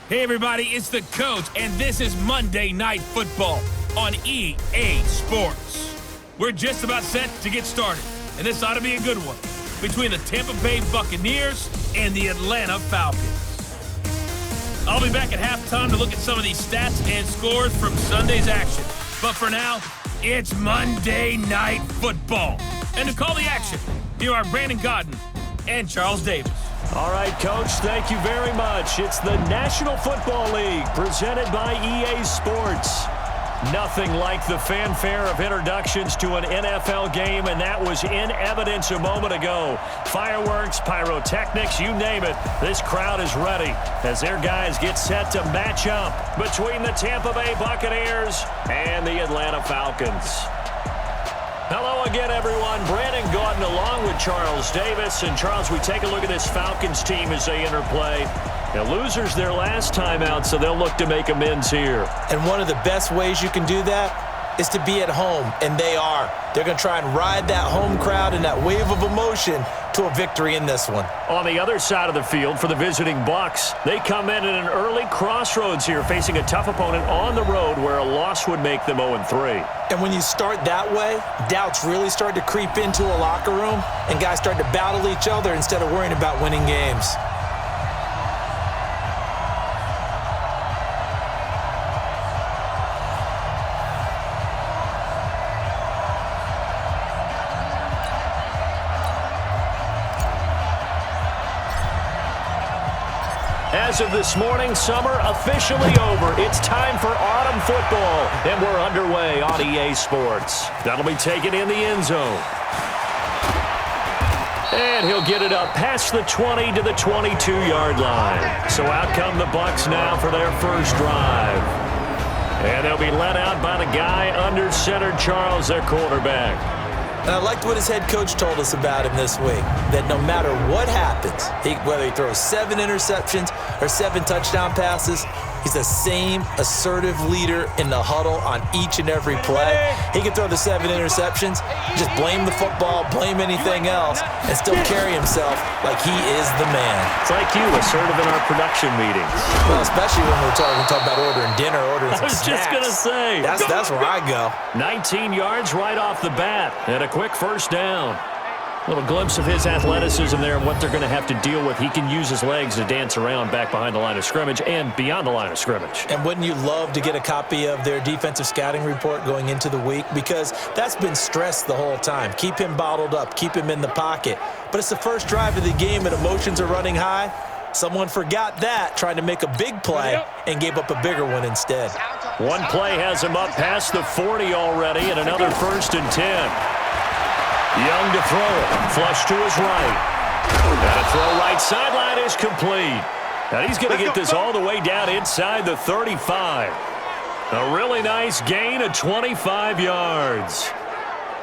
Hey everybody, it's the coach, and this is Monday Night Football on EA Sports. We're just about set to get started, and this ought to be a good one between the Tampa Bay Buccaneers and the Atlanta Falcons. I'll be back at halftime to look at some of these stats and scores from Sunday's action. But for now, it's Monday Night Football. And to call the action, here are Brandon Godden and Charles Davis. All right, Coach, thank you very much. It's the National Football League presented by EA Sports. Nothing like the fanfare of introductions to an NFL game, and that was in evidence a moment ago. Fireworks, pyrotechnics, you name it. This crowd is ready as their guys get set to match up between the Tampa Bay Buccaneers and the Atlanta Falcons. Hello again, everyone. Brandon Gaudin along with Charles Davis. And, Charles, we take a look at this Falcons team as they enter play. The losers their last time out, so they'll look to make amends here. And one of the best ways you can do that is to be at home, and they are. They're going to try and ride that home crowd and that wave of emotion to a victory in this one. On the other side of the field for the visiting Bucs, they come in at an early crossroads here, facing a tough opponent on the road where a loss would make them 0-3. And when you start that way, doubts really start to creep into a locker room, and guys start to battle each other instead of worrying about winning games. As of this morning, summer officially over. It's time for autumn football, and we're underway on EA Sports. That'll be taken in the end zone. And he'll get it up past the 20 to the 22-yard line. So out come the Bucs now for their first drive. And they'll be let out by the guy under center, Charles, their quarterback. And I liked what his head coach told us about him this week, that no matter what happens, whether he throws 7 interceptions or 7 touchdown passes, he's the same assertive leader in the huddle on each and every play. He can throw the 7 interceptions, just blame the football, blame anything else, and still carry himself like he is the man. It's like you, assertive in our production meetings. Well, especially when we're talking about ordering dinner, ordering some snacks. I was just going to say. That's where I go. 19 yards right off the bat, and a quick first down. A little glimpse of his athleticism there and what they're going to have to deal with. He can use his legs to dance around back behind the line of scrimmage and beyond the line of scrimmage. And wouldn't you love to get a copy of their defensive scouting report going into the week? Because that's been stressed the whole time. Keep him bottled up. Keep him in the pocket. But it's the first drive of the game and emotions are running high. Someone forgot that, trying to make a big play and gave up a bigger one instead. One play has him up past the 40 already, and another 1st and 10. Young to throw, flush to his right. And a throw right sideline is complete. And he's going to get this all the way down inside the 35. A really nice gain of 25 yards.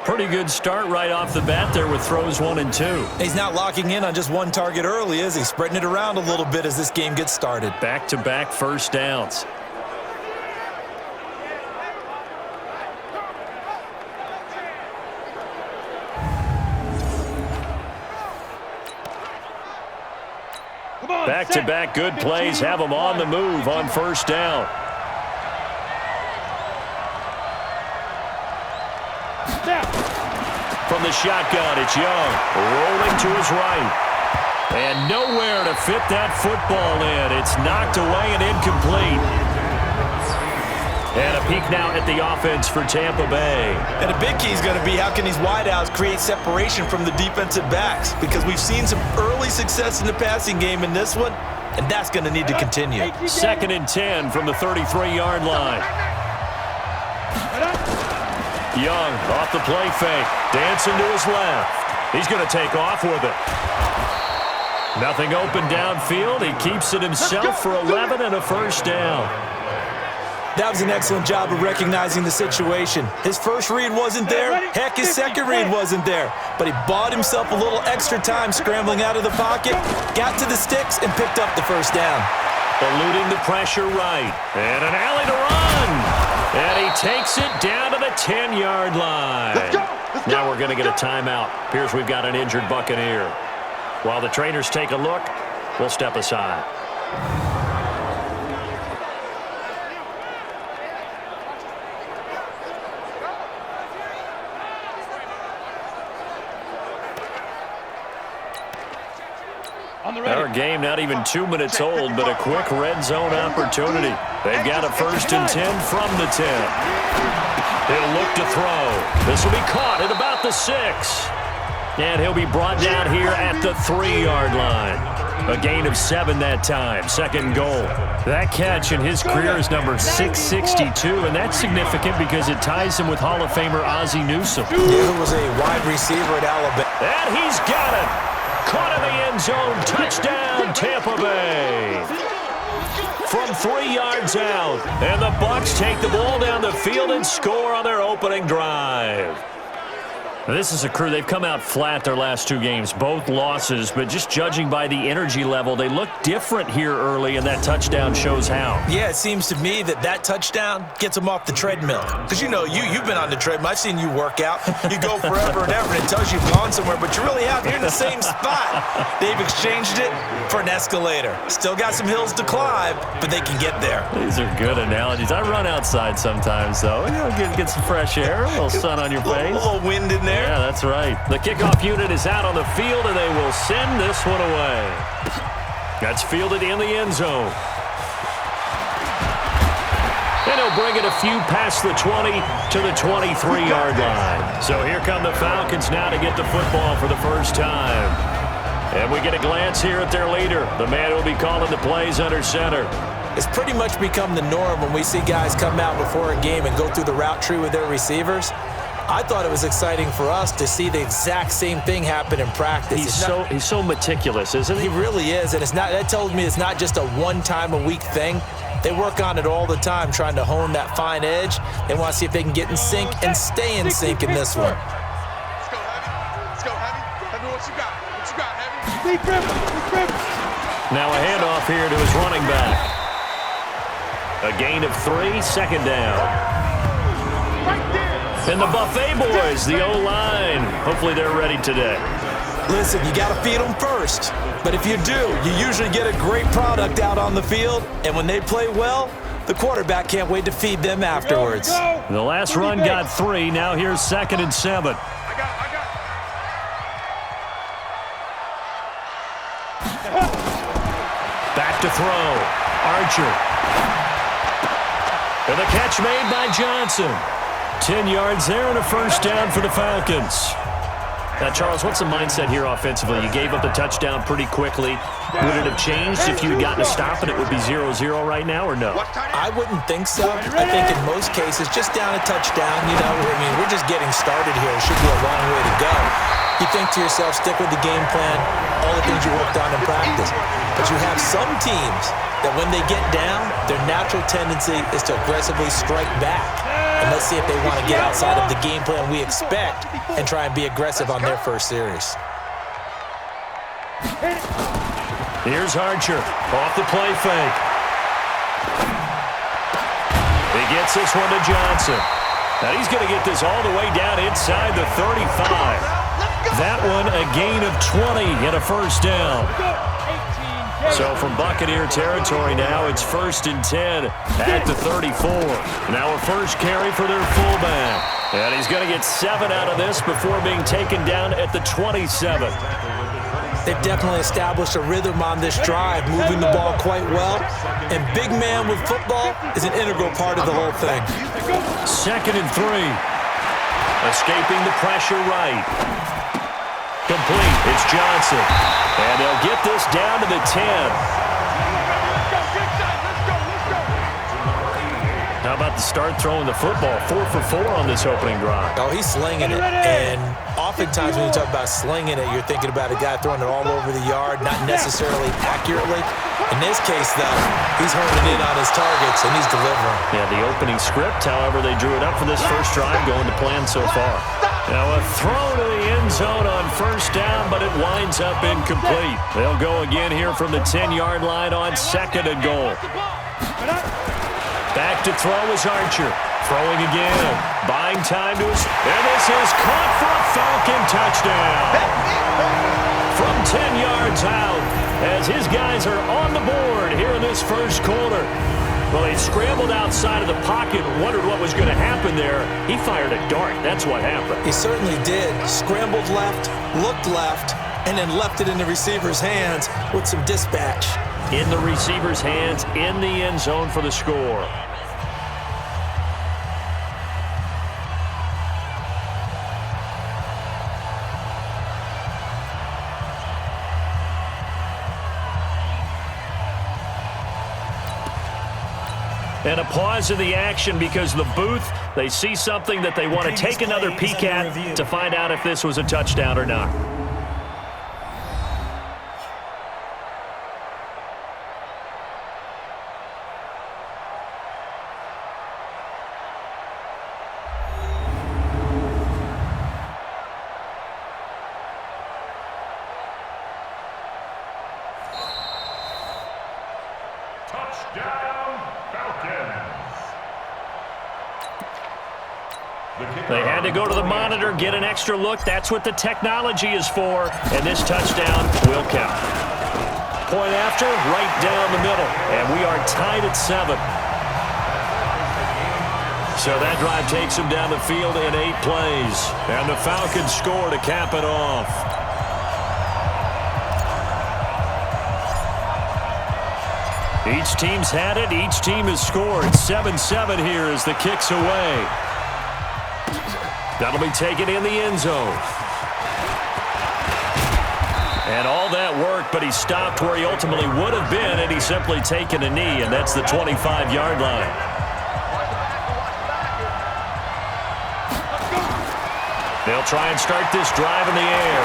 Pretty good start right off the bat there with throws 1 and 2. He's not locking in on just one target early, is he? Spreading it around a little bit as this game gets started. Back-to-back first downs. Back-to-back good plays have them on the move on first down. From the shotgun, it's Young, rolling to his right. And nowhere to fit that football in. It's knocked away and incomplete. And a peek now at the offense for Tampa Bay. And a big key is going to be how can these wideouts create separation from the defensive backs? Because we've seen some early success in the passing game in this one, and that's going to need to continue. 2nd and 10 from the 33-yard line. Young off the play fake, dancing to his left. He's going to take off with it. Nothing open downfield. He keeps it himself for 11 and a first down. That was an excellent job of recognizing the situation. His first read wasn't there. Heck, his second read wasn't there. But he bought himself a little extra time scrambling out of the pocket, got to the sticks, and picked up the first down. Eluding the pressure right. And an alley to run. And he takes it down to the 10-yard line. Now we're going to get a timeout. Appears we've got an injured Buccaneer. While the trainers take a look, we'll step aside. Our game not even 2 minutes old, but a quick red zone opportunity. They've got a 1st and 10 from the 10. He'll look to throw. This will be caught at about the 6. And he'll be brought down here at the 3-yard line. A gain of 7 that time. 2nd and goal. That catch in his career is number 662, and that's significant because it ties him with Hall of Famer Ozzie Newsome. Who was a wide receiver at Alabama. And he's got it. Caught in the end zone. Touchdown, Tampa Bay. From 3 yards out. And the Bucs take the ball down the field and score on their opening drive. This is a crew. They've come out flat their last 2 games, both losses, but just judging by the energy level, they look different here early, and that touchdown shows how. Yeah, it seems to me that touchdown gets them off the treadmill. Because, you've been on the treadmill. I've seen you work out. You go forever and ever, and it tells you've gone somewhere, but you really haven't. You're in the same spot. They've exchanged it for an escalator. Still got some hills to climb, but they can get there. These are good analogies. I run outside sometimes, though. Get some fresh air, a little sun on your face. A little wind in there. Yeah, that's right. The kickoff unit is out on the field, and they will send this one away. That's fielded in the end zone. And he'll bring it a few past the 20 to the 23-yard line. So here come the Falcons now to get the football for the first time. And we get a glance here at their leader, the man who will be calling the plays under center. It's pretty much become the norm when we see guys come out before a game and go through the route tree with their receivers. I thought it was exciting for us to see the exact same thing happen in practice. He's so meticulous, isn't he? He really is, and that tells me it's not just a one-time-a-week thing. They work on it all the time, trying to hone that fine edge. They want to see if they can get in sync and stay in sync in this one. Let's go, Heavy. Let's go, Heavy. Heavy, what you got? What you got, Heavy? Big grip. Now a handoff here to his running back. A gain of 3, 2nd down. And the Buffet boys, the O-line, hopefully they're ready today. Listen, you got to feed them first. But if you do, you usually get a great product out on the field. And when they play well, the quarterback can't wait to feed them afterwards. The last run got 3. Now here's 2nd and 7. I got. Back to throw. Archer. And the catch made by Johnson. 10 yards there and a 1st down for the Falcons. Now, Charles, what's the mindset here offensively? You gave up the touchdown pretty quickly. Would it have changed if you had gotten a stop and it would be 0-0 right now, or no? I wouldn't think so. I think in most cases, just down a touchdown, we're just getting started here. It should be a long way to go. You think to yourself, stick with the game plan, all the things you worked on in practice. But you have some teams that when they get down, their natural tendency is to aggressively strike back. And let's see if they want to get outside of the game plan we expect and try and be aggressive on their first series. Here's Archer off the play fake. He gets this one to Johnson. Now he's going to get this all the way down inside the 35. That one a gain of 20 and a 1st down. So from Buccaneer territory now, it's 1st and 10 at the 34. Now a first carry for their fullback. And he's going to get 7 out of this before being taken down at the 27. They've definitely established a rhythm on this drive, moving the ball quite well. And big man with football is an integral part of the whole thing. 2nd and 3. Escaping the pressure right. Complete. It's Johnson. And they'll get this down to the 10. How about the start throwing the football? 4 for 4 on this opening drive. Oh, he's slinging it. And oftentimes when you talk about slinging it, you're thinking about a guy throwing it all over the yard, not necessarily accurately. In this case, though, he's honing in on his targets, and he's delivering. Yeah, the opening script, however, they drew it up for this first drive, going to plan so far. Now a throw to the end zone on 1st down, but it winds up incomplete. They'll go again here from the 10-yard line on 2nd and goal. Back to throw is Archer. Throwing again. Buying time to his... And this is caught for a Falcon touchdown. From 10 yards out, as his guys are on the board here in this first quarter. Well, he scrambled outside of the pocket, wondered what was going to happen there. He fired a dart. That's what happened. He certainly did. Scrambled left, looked left, and then left it in the receiver's hands with some dispatch. In the receiver's hands, in the end zone for the score. And a pause in the action because the booth, they see something that they want to take another peek at to find out if this was a touchdown or not. They had to go to the monitor, get an extra look. That's what the technology is for. And this touchdown will count. Point after, right down the middle. And we are tied at 7. So that drive takes them down the field in 8 plays. And the Falcons score to cap it off. Each team's had it. Each team has scored. 7-7 here as the kick's away. That'll be taken in the end zone. And all that work, but he stopped where he ultimately would have been, and he's simply taken a knee, and that's the 25-yard line. They'll try and start this drive in the air.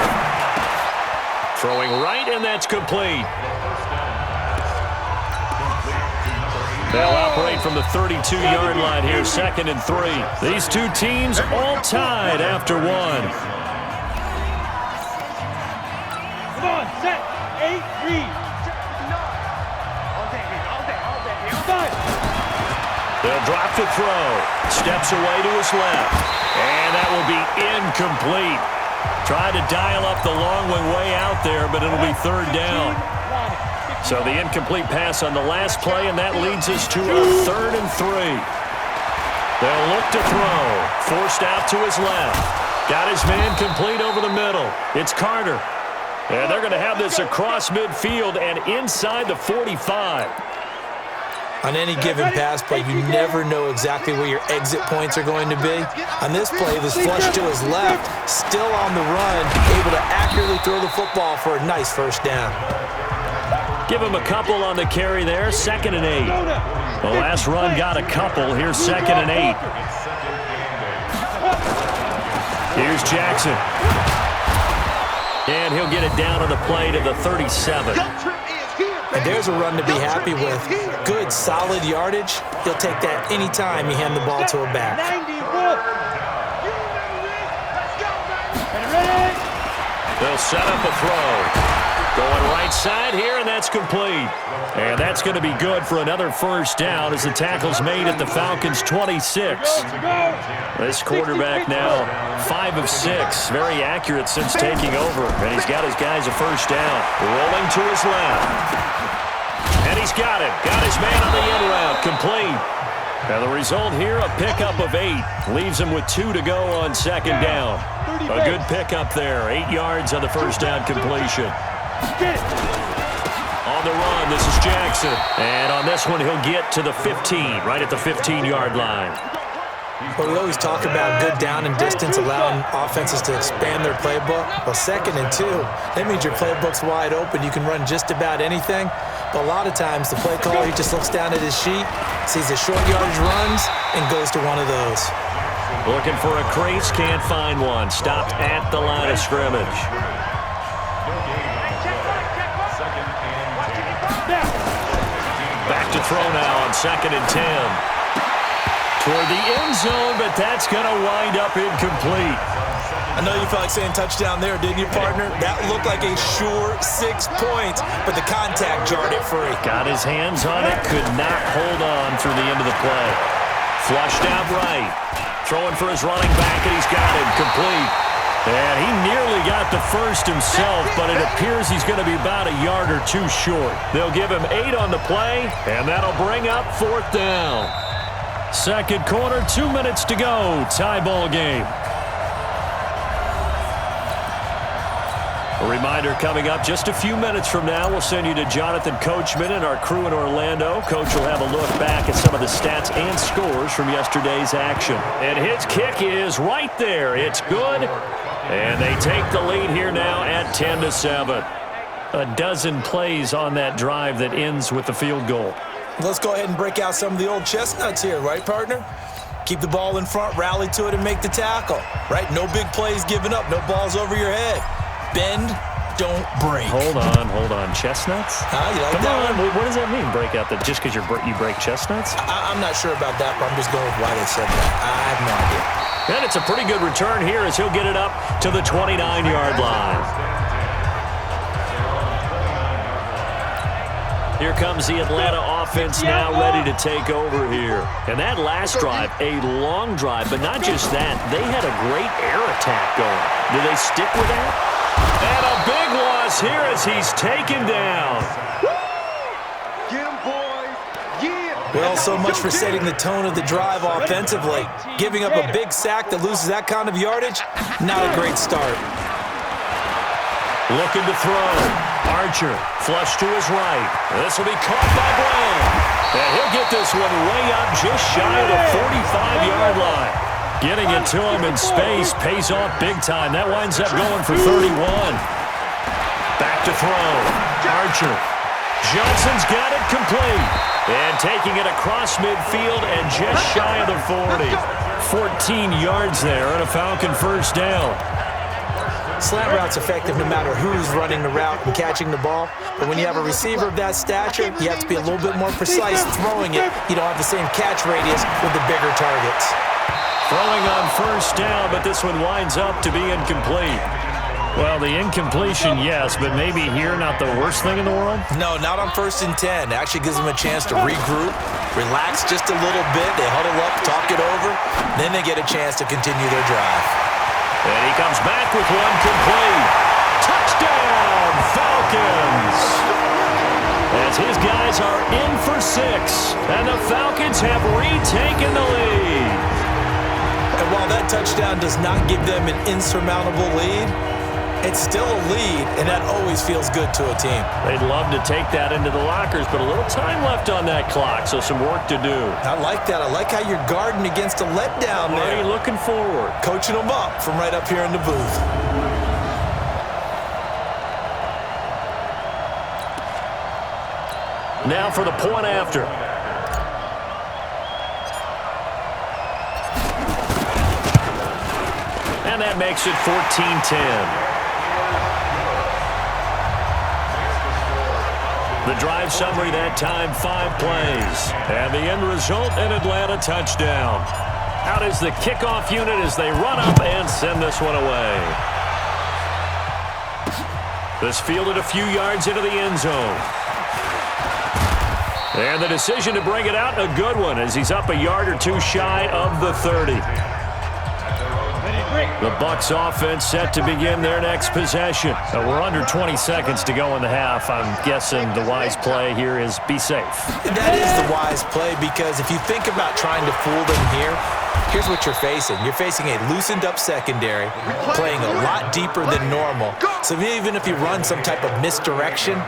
Throwing right, and that's complete. They'll operate from the 32-yard line here, 2nd and 3. These two teams all tied after 1. Come on, set, 8, read. They'll drop the throw. Steps away to his left. And that will be incomplete. Tried to dial up the long one way out there, but it'll be 3rd down. So the incomplete pass on the last play, and that leads us to a 3rd and 3. They'll look to throw. Forced out to his left. Got his man complete over the middle. It's Carter. And they're going to have this across midfield and inside the 45. On any given pass play, you never know exactly where your exit points are going to be. On this play, this flush to his left, still on the run, able to accurately throw the football for a nice 1st down. Give him a couple on the carry there, 2nd and 8. The last run got a couple. Here's 2nd and 8. Here's Jackson. And he'll get it down on the play to the 37. And there's a run to be happy with. Good, solid yardage. He'll take that anytime you hand the ball to a back. They'll set up a throw. Going right side here, and that's complete. And that's going to be good for another 1st down as the tackle's made at the Falcons' 26. This quarterback now 5 of 6. Very accurate since taking over. And he's got his guys a 1st down. Rolling to his left. And he's got it. Got his man on the in route. Complete. And the result here, a pickup of 8. Leaves him with 2 to go on 2nd down. A good pickup there. 8 yards on the 1st down completion. On the run, this is Jackson. And on this one, he'll get to the 15, right at the 15-yard line. Well, we always talk about good down and distance, allowing offenses to expand their playbook. Well, 2nd and 2, that means your playbook's wide open. You can run just about anything. But a lot of times, the play caller, he just looks down at his sheet, sees the short yardage runs, and goes to one of those. Looking for a crease, can't find one. Stopped at the line of scrimmage. Back to throw now on 2nd and 10. Toward the end zone, but that's going to wind up incomplete. I know you felt like saying touchdown there, didn't you, partner? That looked like a sure 6 points, but the contact jarred it free. Got his hands on it, could not hold on through the end of the play. Flushed out right. Throwing for his running back, and he's got it complete. And he nearly got the 1st himself, but it appears he's going to be about a yard or 2 short. They'll give him 8 on the play, and that'll bring up 4th down. 2nd quarter, 2 minutes to go. Tie ball game. A reminder coming up just a few minutes from now, we'll send you to Jonathan Coachman and our crew in Orlando. Coach will have a look back at some of the stats and scores from yesterday's action. And his kick is right there. It's good. And they take the lead here now at 10-7. A dozen plays on that drive that ends with the field goal. Let's go ahead and break out some of the old chestnuts here, right, partner? Keep the ball in front, rally to it, and make the tackle, right? No big plays given up, no balls over your head. Bend, don't break. Hold on. Chestnuts? You like that one? What does that mean, break out? Just because you break chestnuts? I'm not sure about that, but I'm just going with why they said that. I have no idea. And it's a pretty good return here as he'll get it up to the 29-yard line. Here comes the Atlanta offense now ready to take over here. And that last drive, a long drive, but not just that. They had a great air attack going. Do they stick with that? And a big loss here as he's taken down. Get him, boys. Yeah. Well, so much for setting the tone of the drive offensively. Giving up a big sack that loses that kind of yardage, not a great start. Looking to throw. Archer, flush to his right. This will be caught by Brown. And he'll get this one way up just shy of the 45-yard line. Getting it to him in space pays off big time. That winds up going for 31. Back to throw. Archer. Johnson's got it complete. And taking it across midfield and just shy of the 40. 14 yards there and a Falcon first down. Slant route's effective no matter who's running the route and catching the ball. But when you have a receiver of that stature, you have to be a little bit more precise throwing it. You don't have the same catch radius with the bigger targets. Throwing on first down, but this one winds up to be incomplete. Well, the incompletion, yes, but maybe here not the worst thing in the world? No, not on 1st and 10. It actually gives them a chance to regroup, relax just a little bit. They huddle up, talk it over. Then they get a chance to continue their drive. And he comes back with one complete. Touchdown, Falcons! As his guys are in for 6, and the Falcons have retaken the lead. And while that touchdown does not give them an insurmountable lead, it's still a lead, and that always feels good to a team. They'd love to take that into the lockers, but a little time left on that clock, so some work to do. I like that. I like how you're guarding against a letdown there. Already looking forward. Coaching them up from right up here in the booth. Now for the point after. And that makes it 14-10. The drive summary that time, 5 plays. And the end result, an Atlanta touchdown. Out is the kickoff unit as they run up and send this one away. This fielded a few yards into the end zone. And the decision to bring it out, a good one, as he's up a yard or two shy of the 30. The Bucs offense set to begin their next possession. We're under 20 seconds to go in the half. I'm guessing the wise play here is be safe. That is the wise play, because if you think about trying to fool them here, here's what you're facing. You're facing a loosened up secondary, playing a lot deeper than normal. So even if you run some type of misdirection,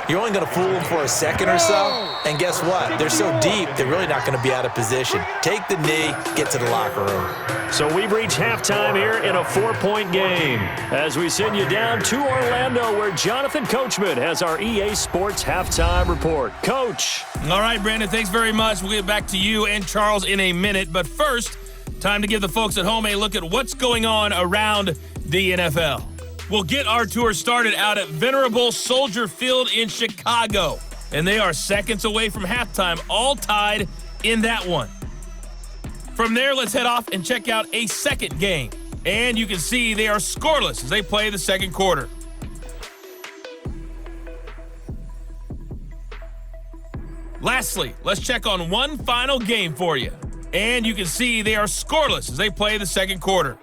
you're only going to fool them for a second or so. And guess what? They're so deep, they're really not going to be out of position. Take the knee, get to the locker room. So we've reached halftime here in a 4-point game as we send you down to Orlando, where Jonathan Coachman has our EA Sports halftime report. Coach. All right, Brandon, thanks very much. We'll get back to you and Charles in a minute. But first, time to give the folks at home a look at what's going on around the NFL. We'll get our tour started out at Venerable Soldier Field in Chicago. And they are seconds away from halftime, all tied in that one. From there, let's head off and check out a second game. And you can see they are scoreless as they play the second quarter. Lastly, let's check on one final game for you. And you can see they are scoreless as they play the second quarter.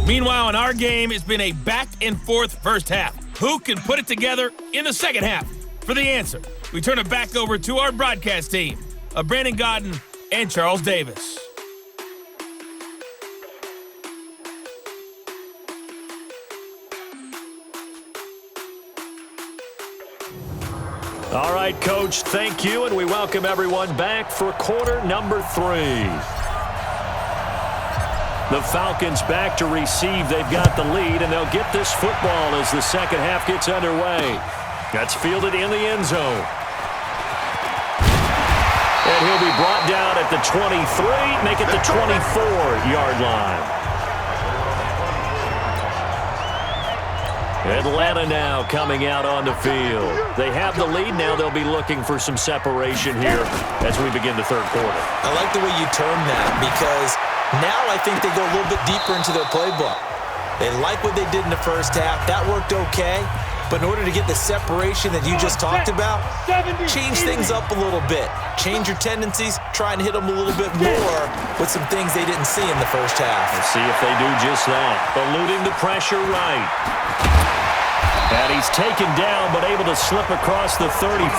Meanwhile, in our game, it's been a back-and-forth first half. Who can put it together in the second half? For the answer, we turn it back over to our broadcast team of Brandon Godden and Charles Davis. All right, Coach, thank you, and we welcome everyone back for quarter number 3. The Falcons back to receive. They've got the lead, and they'll get this football as the second half gets underway. That's fielded in the end zone. And he'll be brought down at the 23, make it the 24-yard line. Atlanta now coming out on the field. They have the lead now. They'll be looking for some separation here as we begin the third quarter. I like the way you term that because now I think they go a little bit deeper into their playbook. They like what they did in the first half. That worked okay. But in order to get the separation that you just talked about, change things up a little bit. Change your tendencies. Try and hit them a little bit more with some things they didn't see in the first half. Let's see if they do just that. Eluding the pressure right. And he's taken down but able to slip across the 35.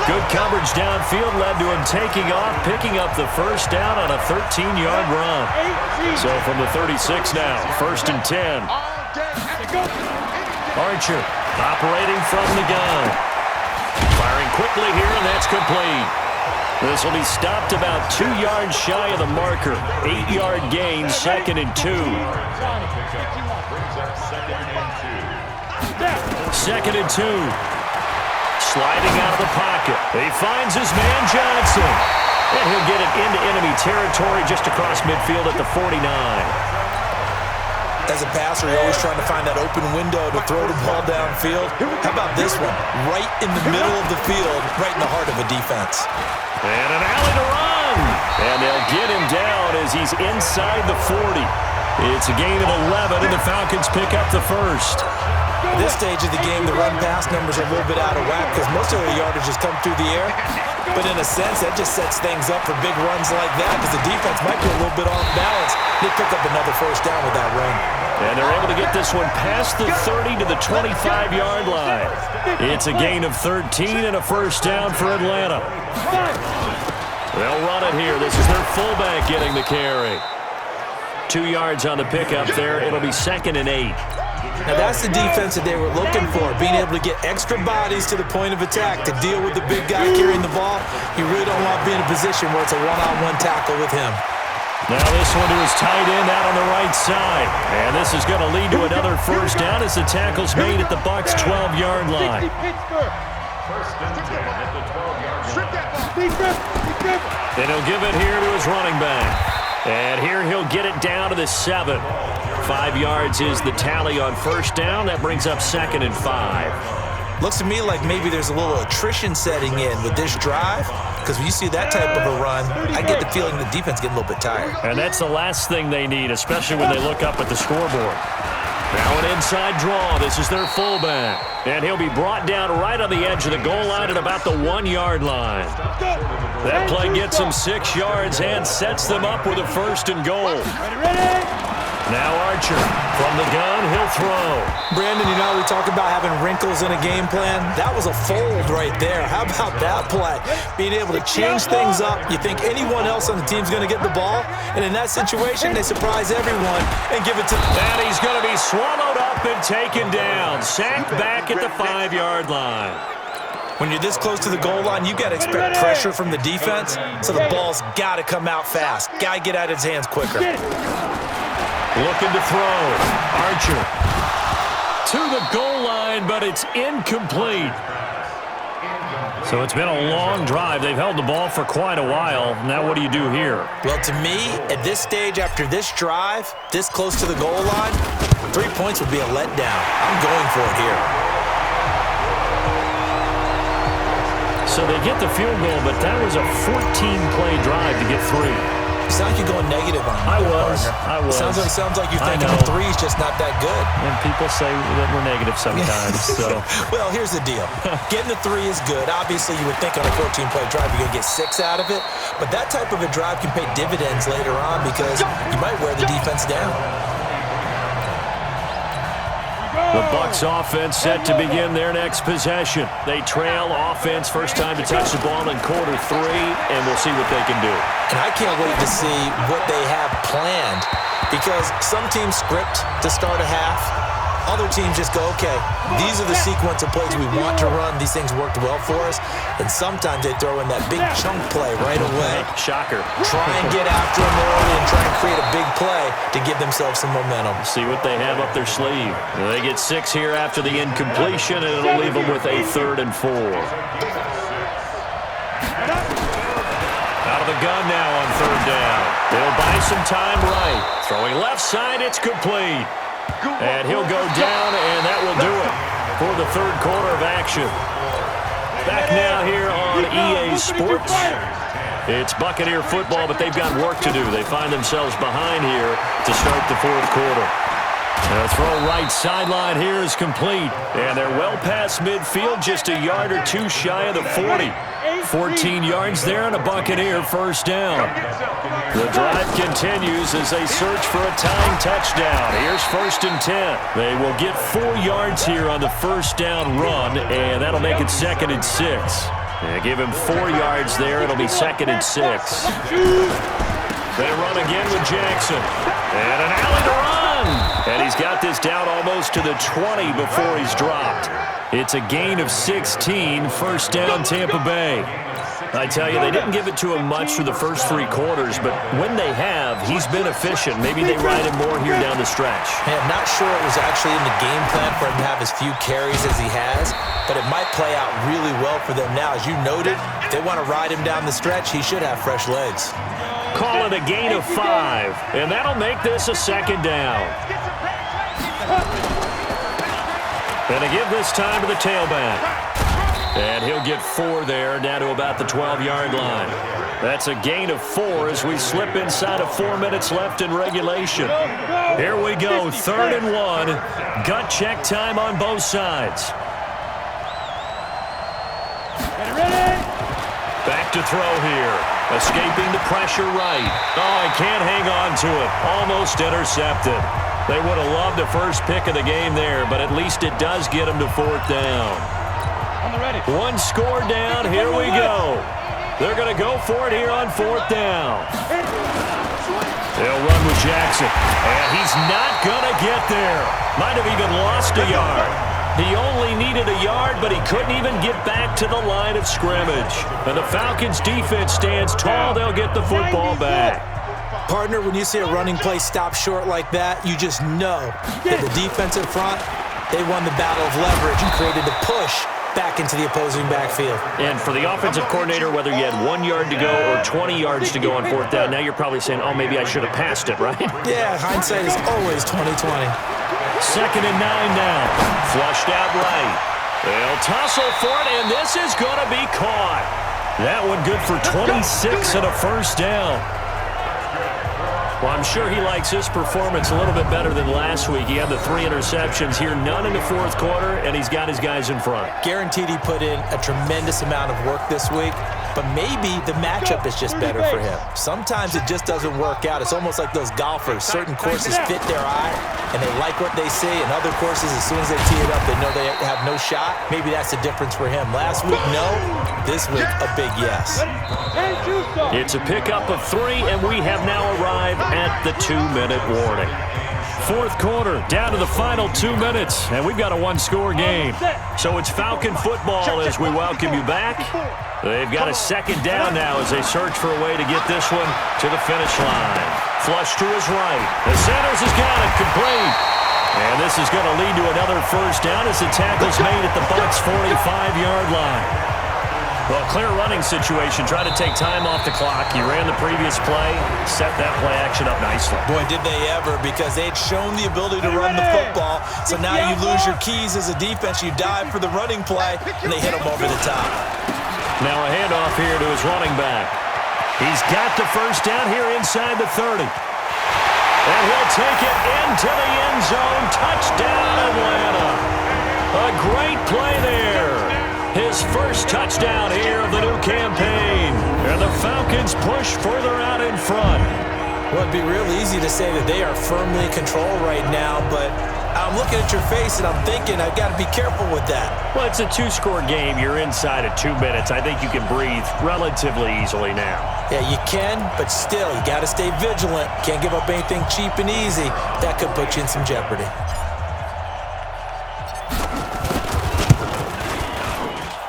Good coverage downfield led to him taking off, picking up the first down on a 13-yard run. So from the 36 now, 1st and 10. Archer operating from the gun. Firing quickly here, and that's complete. This will be stopped about 2 yards shy of the marker. 8-yard gain, 2nd and 2. 2nd and 2. Sliding out of the pocket. He finds his man Johnson. And he'll get it into enemy territory just across midfield at the 49. As a passer, you're always trying to find that open window to throw the ball downfield. How about this one? Right in the middle of the field, right in the heart of a defense. And an alley to run. And they'll get him down as he's inside the 40. It's a gain of 11, and the Falcons pick up the first. At this stage of the game, the run-pass numbers are a little bit out of whack because most of their yardage has come through the air. But in a sense, that just sets things up for big runs like that because the defense might be a little bit off balance. They pick up another first down with that run. And they're able to get this one past the 30 to the 25-yard line. It's a gain of 13 and a first down for Atlanta. They'll run it here. This is their fullback getting the carry. 2 yards on the pickup there. It'll be 2nd and 8. Now that's the defense that they were looking for, being able to get extra bodies to the point of attack to deal with the big guy carrying the ball. You really don't want to be in a position where it's a one-on-one tackle with him. Now this one to his tight end out on the right side. And this is going to lead to another first down as the tackle's made at the Bucs' 12-yard line. And he'll give it here to his running back. And here he'll get it down to the 7. 5 yards is the tally on first down. That brings up 2nd and 5. Looks to me like maybe there's a little attrition setting in with this drive because when you see that type of a run, I get the feeling the defense getting a little bit tired. And that's the last thing they need, especially when they look up at the scoreboard. Now an inside draw. This is their fullback. And he'll be brought down right on the edge of the goal line at about the 1-yard line. That play gets them 6 yards and sets them up with a 1st and goal. Now Archer from the gun, he'll throw. Brandon, you know we talk about having wrinkles in a game plan. That was a fold right there. How about that play? Being able to change things up. You think anyone else on the team's going to get the ball, and in that situation, they surprise everyone and give it to... And he's going to be swallowed up and taken down. Sacked back at the 5-yard line. When you're this close to the goal line, you got to expect pressure from the defense, so the ball's got to come out fast. Got to get out of his hands quicker. Looking to throw. Archer to the goal line, but it's incomplete. So it's been a long drive. They've held the ball for quite a while. Now what do you do here? Well, to me, at this stage, after this drive, this close to the goal line, 3 points would be a letdown. I'm going for it here. So they get the field goal, but that was a 14-play drive to get 3. You sound like you're going negative on me. I was. Sounds like you're thinking the 3's just not that good. And people say that we're negative sometimes. So. Well, here's the deal. Getting the 3 is good. Obviously, you would think on a 14-play drive you're going to get 6 out of it. But that type of a drive can pay dividends later on because you might wear the defense down. The Bucs offense set to begin their next possession. They trail offense, first time to touch the ball in quarter 3, and we'll see what they can do. And I can't wait to see what they have planned because some teams script to start a half. Other teams just go, okay, these are the sequence of plays we want to run. These things worked well for us. And sometimes they throw in that big chunk play right away. Shocker. Try and get after them early and try and create a big play to give themselves some momentum. See what they have up their sleeve. They get 6 here after the incompletion, and it'll leave them with a 3rd and 4. Out of the gun now on 3rd down. They'll buy some time right. Throwing left side, it's complete. And he'll go down, and that will do it for the 3rd quarter of action. Back now here on EA Sports. It's Buccaneer football, but they've got work to do. They find themselves behind here to start the 4th quarter. The throw right sideline here is complete. And they're well past midfield, just a yard or 2 shy of the 40. 14 yards there and a Buccaneer 1st down. The drive continues as they search for a tying touchdown. Here's 1st and 10. They will get 4 yards here on the 1st down run, and that'll make it 2nd and 6. They give him 4 yards there. It'll be 2nd and 6. They run again with Jackson. And an alley to run. And he's got this down almost to the 20 before he's dropped. It's a gain of 16, 1st down Tampa Bay. I tell you, they didn't give it to him much for the first 3 quarters, but when they have, he's been efficient. Maybe they ride him more here down the stretch. Hey, I'm not sure it was actually in the game plan for him to have as few carries as he has, but it might play out really well for them now. As you noted, if they want to ride him down the stretch, he should have fresh legs. Call it a gain of 5, and that'll make this a 2nd down. Gonna give this time to the tailback. And he'll get 4 there, down to about the 12-yard line. That's a gain of 4 as we slip inside of 4 minutes left in regulation. Here we go, 3rd and 1. Gut check time on both sides. Back to throw here. Escaping the pressure right. Oh, I can't hang on to it. Almost intercepted. They would have loved the first pick of the game there, but at least it does get them to 4th down. 1 score down. Here we go. They're going to go for it here on 4th down. They'll run with Jackson, and he's not going to get there. Might have even lost a yard. He only needed a yard, but he couldn't even get back to the line of scrimmage. And the Falcons' defense stands tall. They'll get the football back. Partner, when you see a running play stop short like that, you just know that the defensive front, they won the battle of leverage and created the push back into the opposing backfield. And for the offensive coordinator, whether you had 1 yard to go or 20 yards to go on 4th down, now you're probably saying, oh, maybe I should have passed it, right? Yeah, hindsight is always 20/20. 2nd and 9 now. Flushed out right. They'll tussle for it, and this is going to be caught. That one good for 26 and a 1st down. Well, I'm sure he likes his performance a little bit better than last week. He had the 3 interceptions here, none in the 4th quarter, and he's got his guys in front. Guaranteed he put in a tremendous amount of work this week, but maybe the matchup is just better for him. Sometimes it just doesn't work out. It's almost like those golfers. Certain courses fit their eye, and they like what they see, and other courses, as soon as they tee it up, they know they have no shot. Maybe that's the difference for him. Last week, no. This week, a big yes. It's a pickup of 3, and we have now arrived at the 2-minute warning. 4th quarter, down to the final 2 minutes, and we've got a 1-score game. So it's Falcon football as we welcome you back. They've got a 2nd down now as they search for a way to get this one to the finish line. Flush to his right. The Sanders has got it complete. And this is going to lead to another 1st down as the tackle's made at the Bucs' 45-yard line. Well, clear running situation. Try to take time off the clock. He ran the previous play, set that play action up nicely. Boy, did they ever, because they had shown the ability to run the football. So now you lose your keys as a defense. You dive for the running play, and they hit him over the top. Now a handoff here to his running back. He's got the 1st down here inside the 30. And he'll take it into the end zone. Touchdown, Atlanta. A great play there. His 1st touchdown here of the new campaign. And the Falcons push further out in front. Well, it'd be real easy to say that they are firmly in control right now, but I'm looking at your face and I'm thinking I've got to be careful with that. Well, it's a 2-score game. You're inside of 2 minutes. I think you can breathe relatively easily now. Yeah, you can, but still, you got to stay vigilant. Can't give up anything cheap and easy. That could put you in some jeopardy.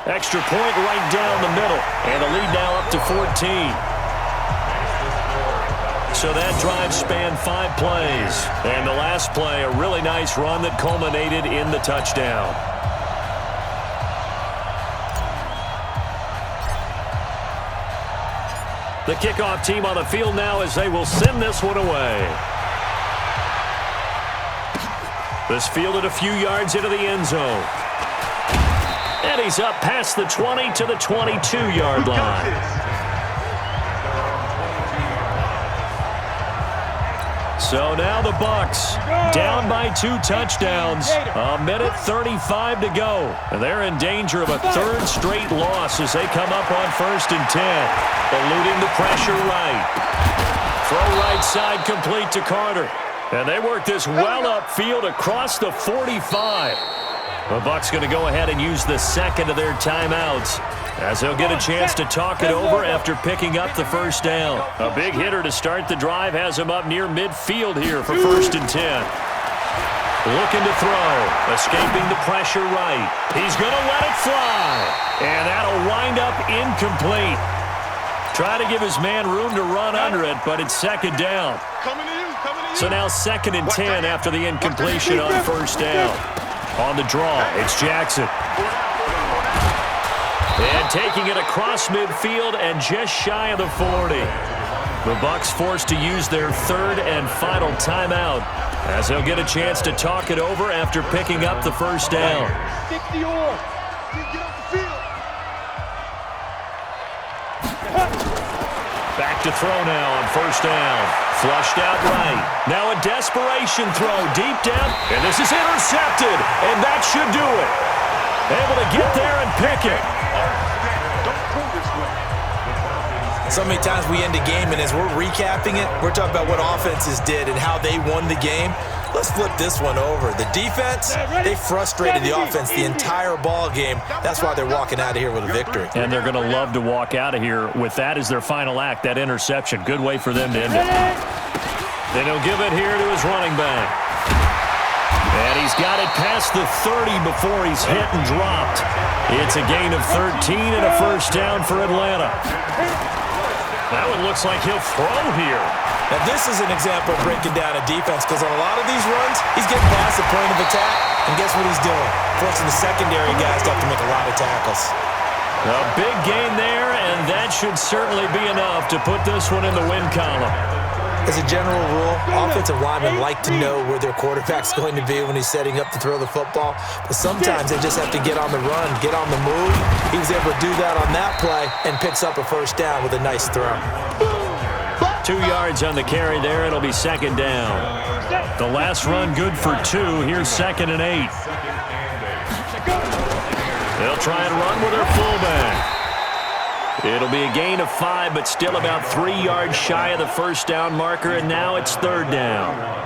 Extra point right down the middle. And the lead now up to 14. So that drive spanned 5 plays. And the last play, a really nice run that culminated in the touchdown. The kickoff team on the field now as they will send this one away. This fielded a few yards into the end zone. And he's up past the 20 to the 22-yard line. So now the Bucs down by 2 touchdowns. A minute 35 to go. And they're in danger of a 3rd straight loss as they come up on 1st and 10. Eluding the pressure right. Throw right side complete to Carter. And they work this well upfield across the 45. The Bucs going to go ahead and use the second of their timeouts as they'll get a chance to talk it over after picking up the 1st down. A big hitter to start the drive has him up near midfield here for 1st and 10. Looking to throw. Escaping the pressure right. He's going to let it fly. And that'll wind up incomplete. Try to give his man room to run under it, but it's 2nd down. So now 2nd and 10 after the incompletion on 1st down. On the draw, it's Jackson. And taking it across midfield and just shy of the 40. The Bucs forced to use their 3rd and final timeout as they'll get a chance to talk it over after picking up the 1st down. Back to throw now on 1st down. Flushed out right. Now a desperation throw deep down. And this is intercepted. And that should do it. Able to get there and pick it. So many times we end a game, and as we're recapping it, we're talking about what offenses did and how they won the game. Let's flip this one over. The defense, they frustrated the offense the entire ball game. That's why they're walking out of here with a victory. And they're going to love to walk out of here with that as their final act, that interception. Good way for them to end it. Then he'll give it here to his running back. And he's got it past the 30 before he's hit and dropped. It's a gain of 13 and a 1st down for Atlanta. That one looks like he'll throw here. Now, this is an example of breaking down a defense because on a lot of these runs, he's getting past the point of attack, and guess what he's doing? Forcing the secondary guys to have to make a lot of tackles. A big gain there, and that should certainly be enough to put this one in the win column. As a general rule, offensive linemen like to know where their quarterback's going to be when he's setting up to throw the football. But sometimes they just have to get on the run, get on the move. He was able to do that on that play and picks up a 1st down with a nice throw. 2 yards on the carry there. It'll be 2nd down. The last run good for 2. Here's 2nd and 8. They'll try and run with their fullback. It'll be a gain of 5, but still about 3 yards shy of the 1st down marker, and now it's 3rd down.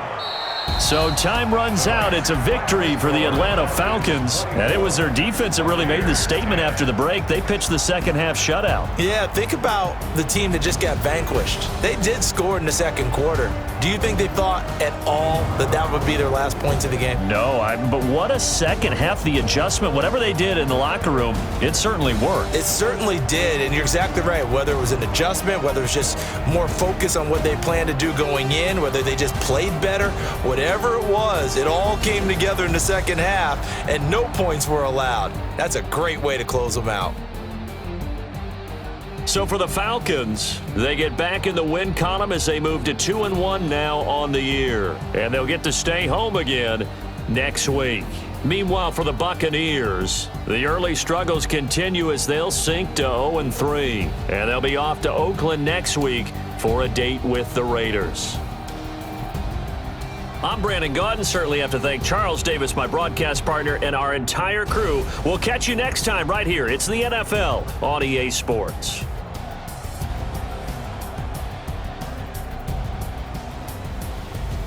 So time runs out. It's a victory for the Atlanta Falcons. And it was their defense that really made the statement after the break. They pitched the second half shutout. Yeah, think about the team that just got vanquished. They did score in the second quarter. Do you think they thought at all that that would be their last points of the game? No, but what a second half. The adjustment, whatever they did in the locker room, it certainly worked. It certainly did, and you're exactly right. Whether it was an adjustment, whether it was just more focus on what they planned to do going in, whether they just played better, whatever it was, it all came together in the second half, and no points were allowed. That's a great way to close them out. So for the Falcons, they get back in the win column as they move to 2-1 now on the year. And they'll get to stay home again next week. Meanwhile, for the Buccaneers, the early struggles continue as they'll sink to 0-3. And they'll be off to Oakland next week for a date with the Raiders. I'm Brandon Gaudin. Certainly have to thank Charles Davis, my broadcast partner, and our entire crew. We'll catch you next time right here. It's the NFL on EA Sports.